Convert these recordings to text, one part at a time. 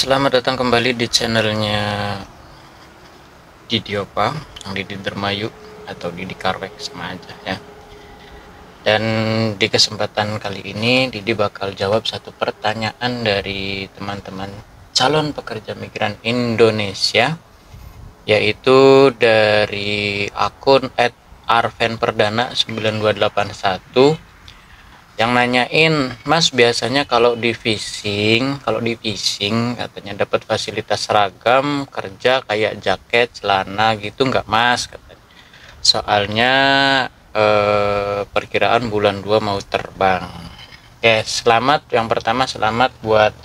Selamat datang kembali di channelnya Didi Opa, yang Didi Dermayu atau Didi Karwek sama aja ya. Dan di kesempatan kali ini Didi bakal jawab satu pertanyaan dari teman-teman calon pekerja migran Indonesia, yaitu dari akun @arvenperdana9281 yang nanyain, Mas, biasanya kalau di phishing katanya dapat fasilitas seragam kerja kayak jaket, celana gitu nggak, Mas, katanya. Soalnya perkiraan bulan 2 mau terbang. Oke, yang pertama selamat buat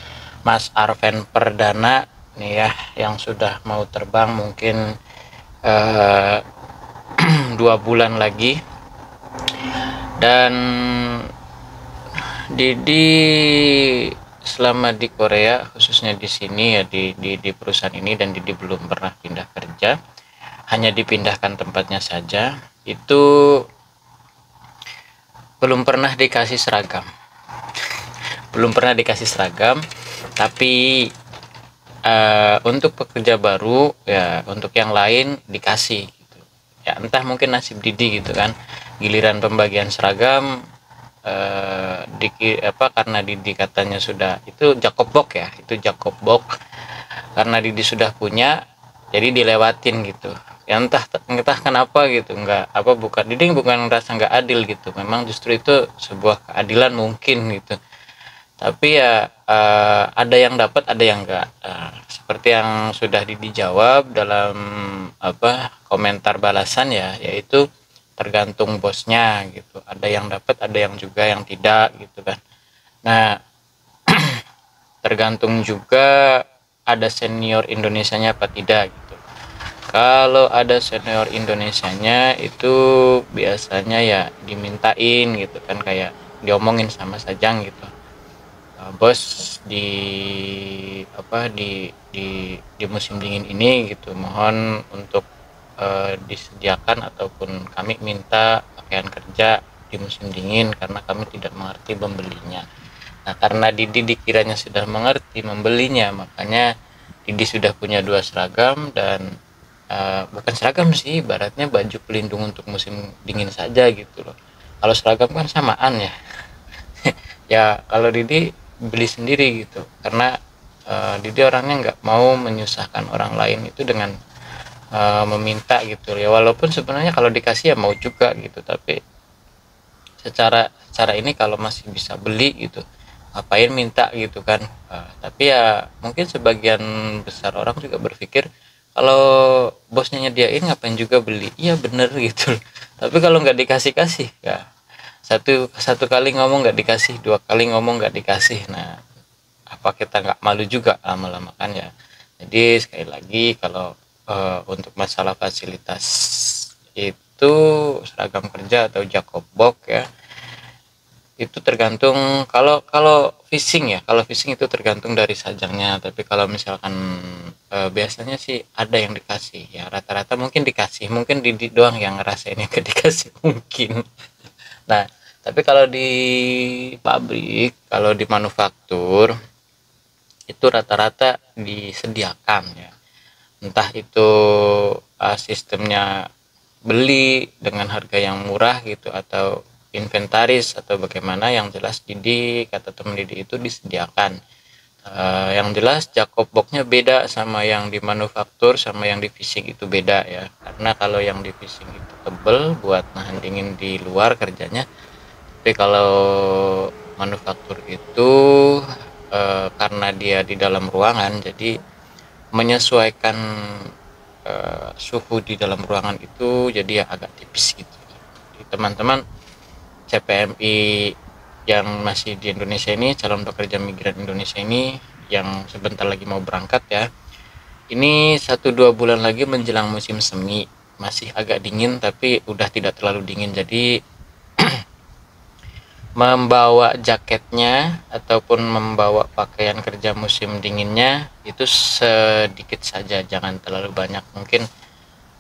Mas Arven Perdana nih ya, yang sudah mau terbang mungkin 2 bulan lagi. Dan Didi selama di Korea, khususnya di sini ya, di perusahaan ini, dan Didi belum pernah pindah kerja, hanya dipindahkan tempatnya saja. Itu belum pernah dikasih seragam. Tapi untuk pekerja baru ya, untuk yang lain dikasih gitu. Ya entah mungkin nasib Didi gitu kan. Giliran pembagian seragam karena Didi katanya sudah, itu Jacob Box karena Didi sudah punya, jadi dilewatin gitu ya, entah kenapa gitu. Didi bukan merasa nggak adil gitu, memang justru itu sebuah keadilan mungkin gitu. Tapi ya ada yang dapat, ada yang enggak, seperti yang sudah Didi jawab dalam komentar balasan ya, yaitu tergantung bosnya gitu, ada yang dapat, ada yang juga yang tidak gitu kan. Nah, tergantung juga ada senior Indonesianya apa tidak gitu. Kalau ada senior Indonesianya itu biasanya ya dimintain gitu kan, kayak diomongin sama Sajang gitu, bos, di musim dingin ini gitu, mohon untuk disediakan ataupun kami minta pakaian kerja di musim dingin karena kami tidak mengerti membelinya. Nah, karena Didi dikiranya sudah mengerti membelinya, makanya Didi sudah punya 2 seragam. Dan bukan seragam sih, ibaratnya baju pelindung untuk musim dingin saja gitu loh. Kalau seragam kan samaan ya. Ya kalau Didi beli sendiri gitu, karena Didi orangnya nggak mau menyusahkan orang lain itu dengan meminta gitu ya, walaupun sebenarnya kalau dikasih ya mau juga gitu, tapi secara ini kalau masih bisa beli gitu, ngapain minta gitu kan. Tapi ya mungkin sebagian besar orang juga berpikir kalau bosnya nyediain ngapain juga beli, iya bener gitu. Tapi kalau nggak dikasih ya, satu kali ngomong nggak dikasih, 2 kali ngomong nggak dikasih, nah apa kita nggak malu juga lama-lama kan ya. Jadi sekali lagi, kalau untuk masalah fasilitas itu, seragam kerja atau Jacob Box ya, itu tergantung. Kalau fishing itu tergantung dari sajangnya. Tapi kalau misalkan biasanya sih ada yang dikasih ya, rata-rata mungkin dikasih, mungkin Didi doang yang ngerasain yang dikasih mungkin. Nah, tapi kalau di pabrik, kalau di manufaktur itu rata-rata disediakan ya, entah itu sistemnya beli dengan harga yang murah gitu, atau inventaris, atau bagaimana. Yang jelas kata teman Didi itu disediakan. Yang jelas Jacob Box-nya beda sama yang di manufaktur, sama yang di fishing itu beda ya, karena kalau yang di fishing itu tebel buat nahan dingin di luar kerjanya. Tapi kalau manufaktur itu karena dia di dalam ruangan, jadi menyesuaikan suhu di dalam ruangan itu jadi ya agak tipis gitu. Jadi teman-teman CPMI yang masih di Indonesia ini, calon pekerja migran Indonesia ini yang sebentar lagi mau berangkat ya, ini 1-2 bulan lagi menjelang musim semi, masih agak dingin tapi udah tidak terlalu dingin. Jadi membawa jaketnya ataupun membawa pakaian kerja musim dinginnya itu sedikit saja, jangan terlalu banyak. Mungkin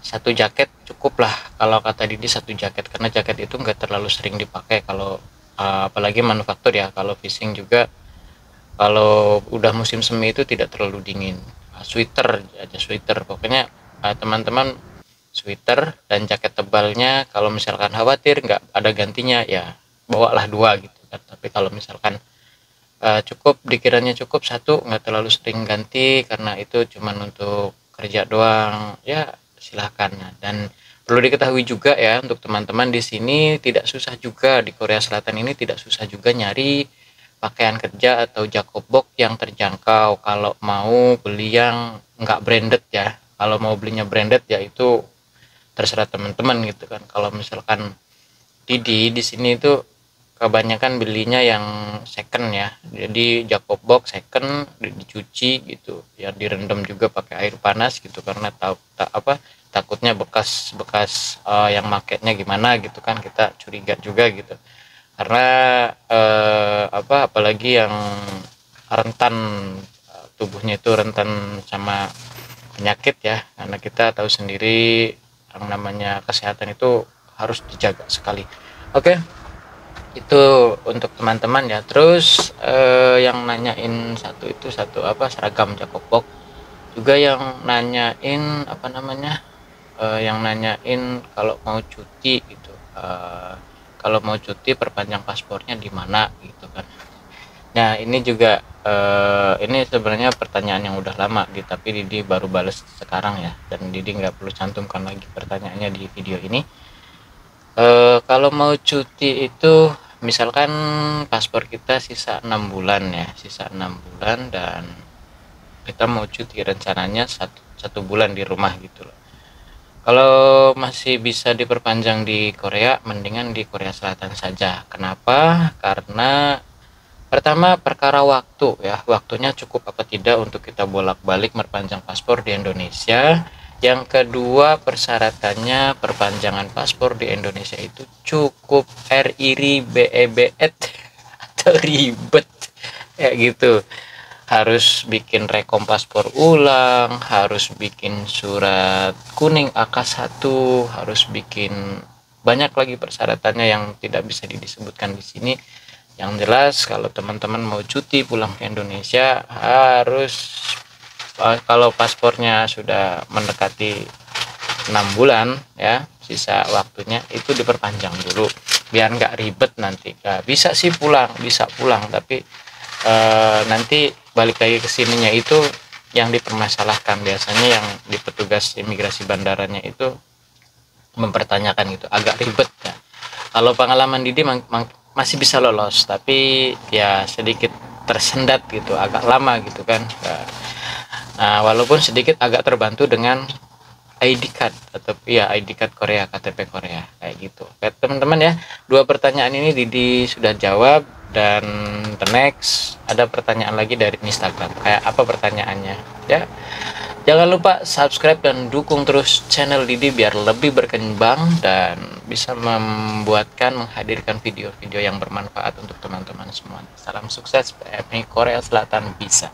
1 jaket cukup lah, kalau kata Didi 1 jaket, karena jaket itu nggak terlalu sering dipakai kalau apalagi manufaktur ya. Kalau fishing juga Kalau udah musim semi itu tidak terlalu dingin. Sweater aja, sweater pokoknya, teman-teman, sweater dan jaket tebalnya. Kalau misalkan khawatir nggak ada gantinya, ya bawalah dua gitu kan. Tapi kalau misalkan cukup, dikiranya cukup satu, nggak terlalu sering ganti karena itu cuman untuk kerja doang, ya silahkan. Dan perlu diketahui juga ya, untuk teman-teman di sini tidak susah juga, di Korea Selatan ini tidak susah juga nyari pakaian kerja atau jakob box yang terjangkau. Kalau mau beli yang nggak branded ya, kalau mau belinya branded ya itu terserah teman-teman gitu kan. Kalau misalkan di sini itu kebanyakan belinya yang second ya, jadi jakob box second dicuci gitu ya, direndam juga pakai air panas gitu, karena takutnya bekas yang makainya gimana gitu kan, kita curiga juga gitu. Karena apalagi yang rentan, tubuhnya itu rentan sama penyakit ya, karena kita tahu sendiri yang namanya kesehatan itu harus dijaga sekali. Oke, itu untuk teman-teman ya. Terus yang nanyain seragam jakob box, juga yang nanyain yang nanyain kalau mau cuti gitu, kalau mau cuti perpanjang paspornya di mana gitu kan. Nah ini juga ini sebenarnya pertanyaan yang udah lama gitu, tapi Didi baru bales sekarang ya, dan Didi nggak perlu cantumkan lagi pertanyaannya di video ini. Kalau mau cuti itu misalkan paspor kita sisa 6 bulan ya, sisa 6 bulan, dan kita mau cuti rencananya satu bulan di rumah gitu loh. Kalau masih bisa diperpanjang di Korea, mendingan di Korea Selatan saja. Kenapa? Karena pertama perkara waktu ya, waktunya cukup apa tidak untuk kita bolak-balik merpanjang paspor di Indonesia. Yang kedua, persyaratannya perpanjangan paspor di Indonesia itu cukup RIRI BEBET atau ribet ya gitu. Harus bikin rekom paspor ulang, harus bikin surat kuning AK1, harus bikin banyak lagi persyaratannya yang tidak bisa disebutkan di sini. Yang jelas kalau teman-teman mau cuti pulang ke Indonesia, harus kalau paspornya sudah mendekati 6 bulan ya, sisa waktunya itu diperpanjang dulu biar nggak ribet nanti. Bisa sih pulang, bisa pulang, tapi nanti balik lagi ke sininya itu yang dipermasalahkan. Biasanya yang di petugas imigrasi bandaranya itu mempertanyakan gitu, agak ribet ya. Kalau pengalaman Didi masih bisa lolos, tapi ya sedikit tersendat gitu, agak lama gitu kan. Nah, walaupun sedikit agak terbantu dengan ID card atau ya ID card Korea, KTP Korea kayak gitu. Oke, teman-teman ya, dua pertanyaan ini Didi sudah jawab, dan the next ada pertanyaan lagi dari Instagram. Kayak apa pertanyaannya? Ya, jangan lupa subscribe dan dukung terus channel Didi biar lebih berkembang dan bisa menghadirkan video-video yang bermanfaat untuk teman-teman semua. Salam sukses, PMI Korea Selatan bisa.